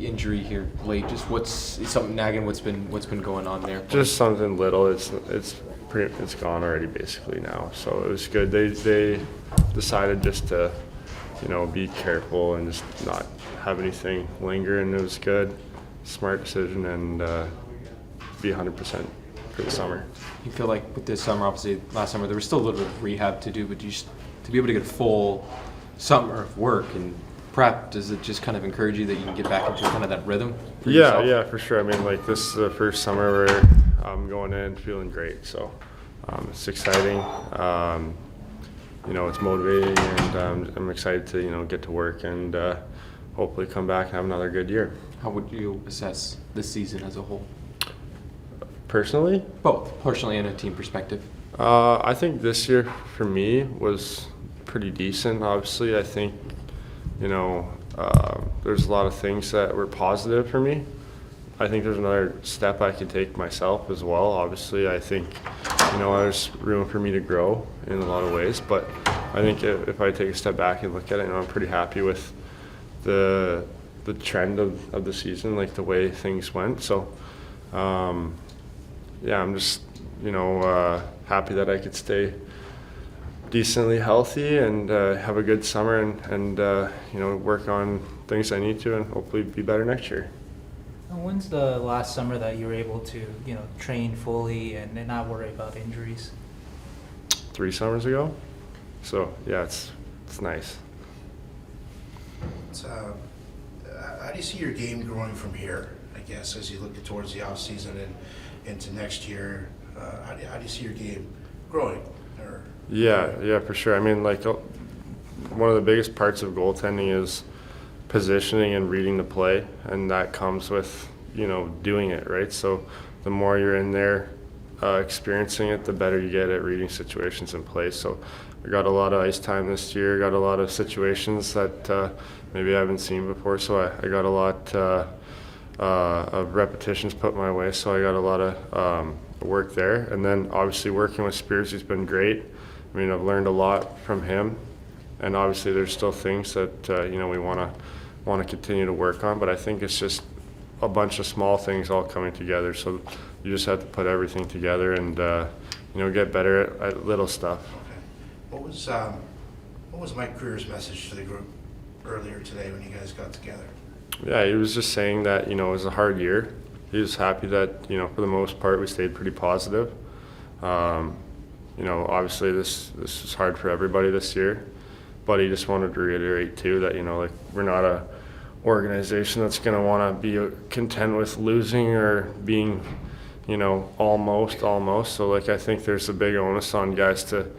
the injury here late? Just what's something nagging? What's been going on there? Just something little. It's gone already basically now. So it was good. They decided just to, be careful and just not have anything linger, and it was good. Smart decision, and be 100% for the summer. You feel like with this summer, obviously last summer there was still a little bit of rehab to do, but to be able to get a full summer of work and prep, does it just kind of encourage you that you can get back into kind of that rhythm for yourself? Yeah, for sure. I mean, like, this is the first summer where I'm going in feeling great, so it's exciting. It's motivating, and I'm excited to get to work and hopefully come back and have another good year. How would you assess this season as a whole? Personally? Both, personally and a team perspective. I think this year for me was pretty decent. Obviously, I think there's a lot of things that were positive for me. I think there's another step I could take myself as well. Obviously, I think there's room for me to grow in a lot of ways, but I think if I take a step back and look at it, I'm pretty happy with the trend of the season, like the way things went. So I'm just happy that I could stay decently healthy and have a good summer and work on things I need to and hopefully be better next year. When's the last summer that you were able to, train fully and not worry about injuries? 3 summers ago. So yeah, it's nice. So, how do you see your game growing from here, I guess, as you look towards the offseason and into next year? How do you see your game growing? Yeah, for sure. I mean, like, one of the biggest parts of goaltending is positioning and reading the play, and that comes with doing it, right? So the more you're in there experiencing it, the better you get at reading situations in play. So I got a lot of ice time this year, got a lot of situations that maybe I haven't seen before, so I got a lot of repetitions put my way, so I got a lot of work there. And then obviously working with Spears, he's been great. I mean, I've learned a lot from him, and obviously there's still things that we want to continue to work on, but I think it's just a bunch of small things all coming together. So you just have to put everything together and get better at little stuff. Okay. What was Mike Creer's message to the group earlier today when you guys got together? Yeah, he was just saying that it was a hard year. He was happy that for the most part we stayed pretty positive. Obviously this is hard for everybody this year, but he just wanted to reiterate too that we're not a organization that's going to want to be content with losing or being almost. So I think there's a big onus on guys to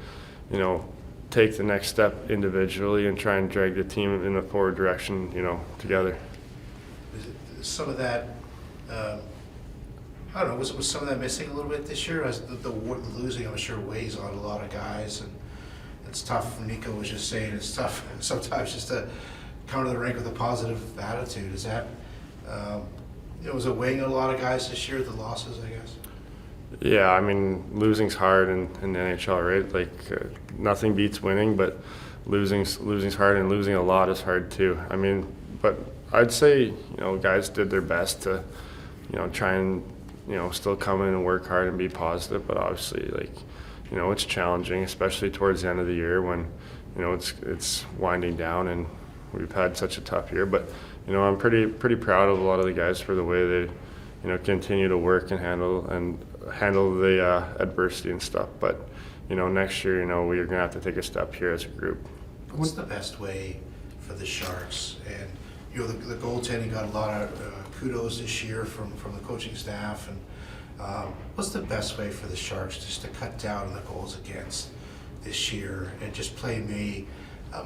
take the next step individually and try and drag the team in a forward direction together. Some of that, I don't know, was some of that missing a little bit this year? As the losing, I'm sure, weighs on a lot of guys, and it's tough. Nico was just saying it's tough sometimes just to come to the rink with a positive attitude. Is that, was it weighing on a lot of guys this year, the losses, I guess? Yeah, I mean, losing's hard in the NHL, right? Nothing beats winning, but losing's hard, and losing a lot is hard too. I mean, but I'd say, guys did their best to, try and, still come in and work hard and be positive, but obviously, it's challenging, especially towards the end of the year when, it's winding down and we've had such a tough year. But, I'm pretty proud of a lot of the guys for the way they, continue to work and handle the adversity and stuff. But, next year, we're going to have to take a step here as a group. What's the best way for the Sharks? And the goaltending got a lot of kudos this year from the coaching staff. And what's the best way for the Sharks just to cut down on the goals against this year and just play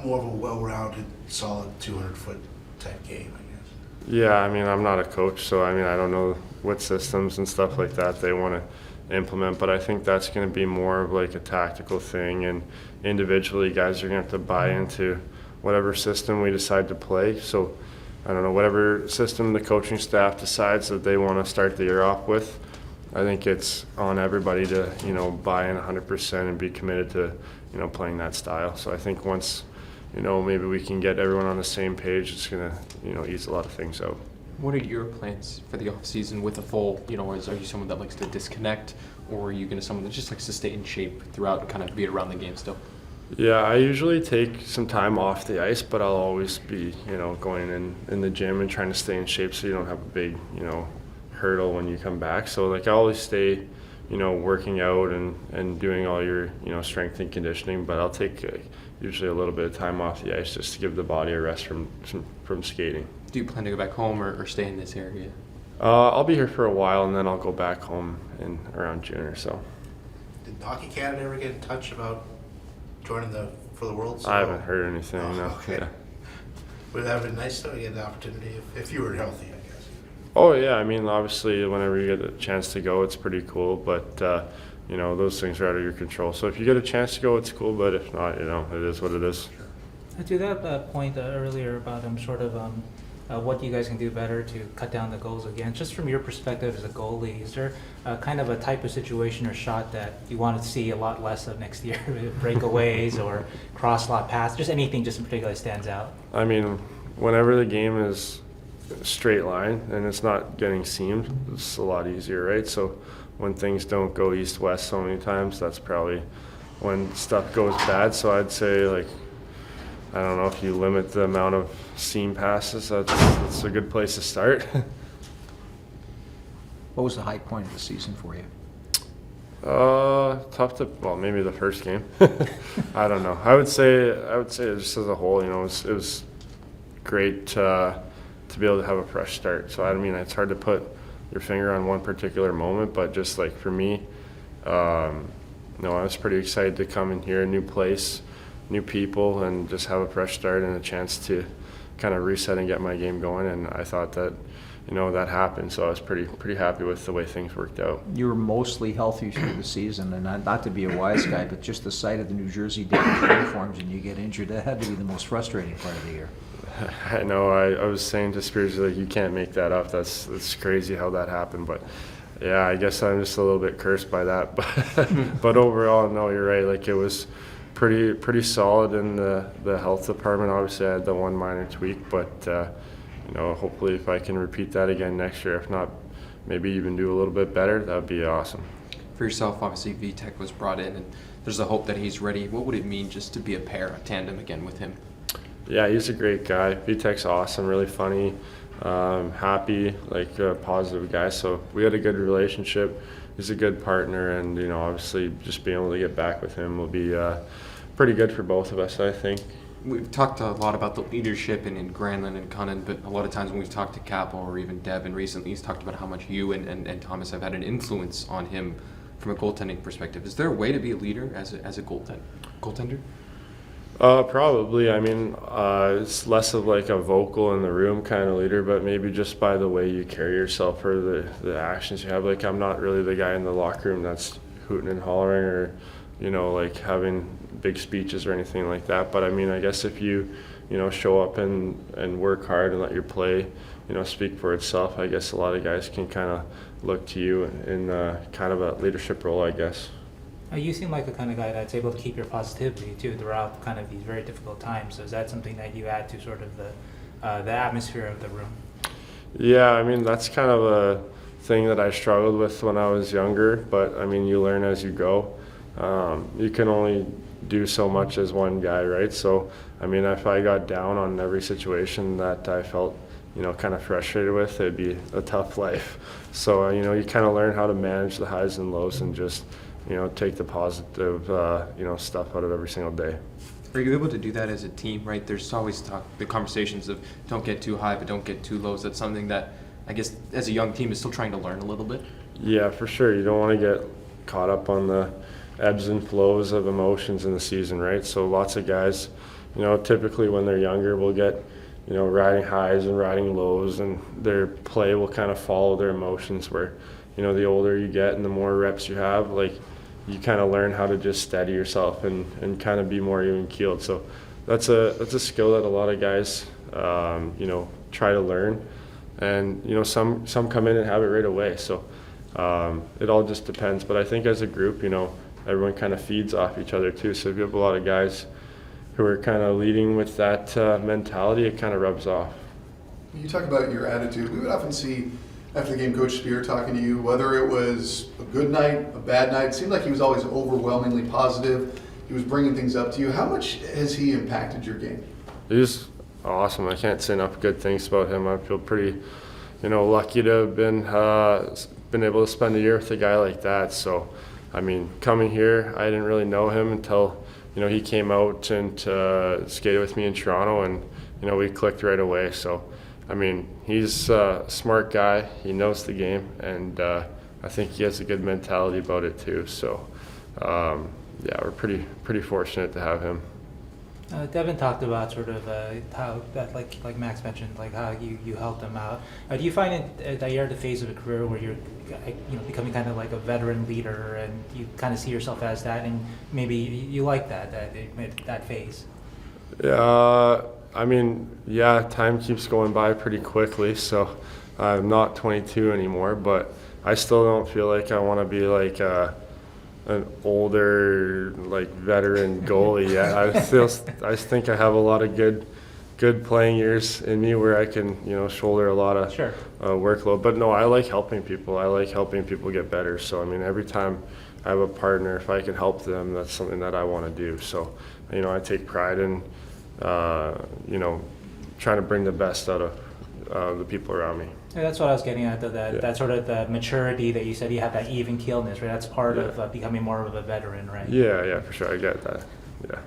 more of a well-rounded, solid 200-foot type game, I guess? Yeah, I mean, I'm not a coach, so I don't know what systems and stuff like that they want to implement, but I think that's going to be more of like a tactical thing, and individually guys are going to have to buy into whatever system we decide to play. So I don't know, whatever system the coaching staff decides that they want to start the year off with, I think it's on everybody to buy in 100% and be committed to playing that style. So I think once maybe we can get everyone on the same page, it's going to ease a lot of things out. What are your plans for the off season with a full, are you someone that likes to disconnect, or are you going to someone that just likes to stay in shape throughout and kind of be around the game still? Yeah, I usually take some time off the ice, but I'll always be, going in the gym and trying to stay in shape so you don't have a big, hurdle when you come back. So like I always stay, working out and doing all your, strength and conditioning, but I'll take usually a little bit of time off the ice just to give the body a rest from skating. Do you plan to go back home or stay in this area? I'll be here for a while and then I'll go back home in around June or so. Did Hockey Canada ever get in touch about joining for the World? I haven't heard anything. Oh, No. okay. Yeah. Would that have been nice though to get the opportunity if you were healthy, I guess? Oh yeah, I mean obviously whenever you get a chance to go, it's pretty cool. But those things are out of your control. So if you get a chance to go, it's cool. But if not, it is what it is. To that point earlier about what you guys can do better to cut down the goals again, just from your perspective as a goalie, is there kind of a type of situation or shot that you want to see a lot less of next year? Breakaways or cross-lot pass, just anything just in particular stands out? I mean, whenever the game is straight line and it's not getting seamed, it's a lot easier, right? So when things don't go east-west so many times, that's probably when stuff goes bad. So I'd say, like, I don't know, if you limit the amount of seam passes, that's a good place to start. What was the high point of the season for you? Well, maybe the first game. I don't know. I would say just as a whole, it was great to be able to have a fresh start. So I mean, it's hard to put your finger on one particular moment, but just like for me, I was pretty excited to come in here, a new place, new people, and just have a fresh start and a chance to kind of reset and get my game going. And I thought that, that happened. So I was pretty happy with the way things worked out. You were mostly healthy through the season, and not to be a wise guy, but just the sight of the New Jersey Devils uniforms and you get injured, that had to be the most frustrating part of the year. I know. I was saying to Spears, like, you can't make that up. That's crazy how that happened. But yeah, I guess I'm just a little bit cursed by that. But overall, no, you're right. Like, it was pretty solid in the health department. Obviously, I had the one minor tweak, but hopefully if I can repeat that again next year, if not, maybe even do a little bit better, that would be awesome. For yourself, obviously Vitek was brought in, and there's a hope that he's ready. What would it mean just to be a pair, a tandem again with him? Yeah, he's a great guy. Vitek's awesome, really funny, happy, like a positive guy. So we had a good relationship. He's a good partner, and obviously just being able to get back with him will be pretty good for both of us, I think. We've talked a lot about the leadership in Granlund and Cunnin, but a lot of times when we've talked to Capel or even Devin recently, he's talked about how much you and Thomas have had an influence on him from a goaltending perspective. Is there a way to be a leader as a goaltender? Probably. I mean, it's less of like a vocal in the room kind of leader, but maybe just by the way you carry yourself or the actions you have. Like, I'm not really the guy in the locker room that's hooting and hollering or, like having big speeches or anything like that. But I mean, I guess if you, show up and work hard and let your play, speak for itself, I guess a lot of guys can kind of look to you in kind of a leadership role, I guess. You seem like the kind of guy that's able to keep your positivity too throughout kind of these very difficult times. So is that something that you add to sort of the atmosphere of the room? Yeah, I mean, that's kind of a thing that I struggled with when I was younger, but I mean, you learn as you go. You can only do so much as one guy, right? So, I mean, if I got down on every situation that I felt, kind of frustrated with, it'd be a tough life. So, you kind of learn how to manage the highs and lows and just, take the positive, stuff out of every single day. Are you able to do that as a team, right? There's always the conversations of don't get too high, but don't get too low. Is that something that, I guess, as a young team is still trying to learn a little bit? Yeah, for sure. You don't want to get caught up on the ebbs and flows of emotions in the season, right? So lots of guys, typically when they're younger will get, riding highs and riding lows, and their play will kind of follow their emotions where, the older you get and the more reps you have, like, you kind of learn how to just steady yourself and kind of be more even keeled. So that's a skill that a lot of guys, try to learn, and some come in and have it right away. So it all just depends. But I think as a group, everyone kind of feeds off each other too. So if you have a lot of guys who are kind of leading with that mentality, it kind of rubs off. You talk about your attitude. We would often see after the game Coach Spear talking to you, whether it was a good night, a bad night. It seemed like he was always overwhelmingly positive. He was bringing things up to you. How much has he impacted your game? He's awesome. I can't say enough good things about him. I feel pretty, lucky to have been able to spend a year with a guy like that. So, I mean, coming here, I didn't really know him until, he came out and skated with me in Toronto, and, we clicked right away. So, I mean, he's a smart guy. He knows the game, and I think he has a good mentality about it too. So, we're pretty fortunate to have him. Devin talked about sort of how that, like Max mentioned, like how you helped him out. Do you find it that you're at the phase of a career where you're, becoming kind of like a veteran leader, and you kind of see yourself as that, and maybe you like that phase? I mean, time keeps going by pretty quickly, so I'm not 22 anymore, but I still don't feel like I want to be like an older, veteran goalie yet. I think I have a lot of good playing years in me where I can, shoulder a lot of workload. But no, I like helping people. I like helping people get better. So, I mean, every time I have a partner, if I can help them, that's something that I want to do. So, I take pride in trying to bring the best out of the people around me. Yeah, that's what I was getting at, though, that sort of the maturity that you said you have, that even keelness, right? That's part of becoming more of a veteran, right? Yeah, for sure. I get that. Yeah.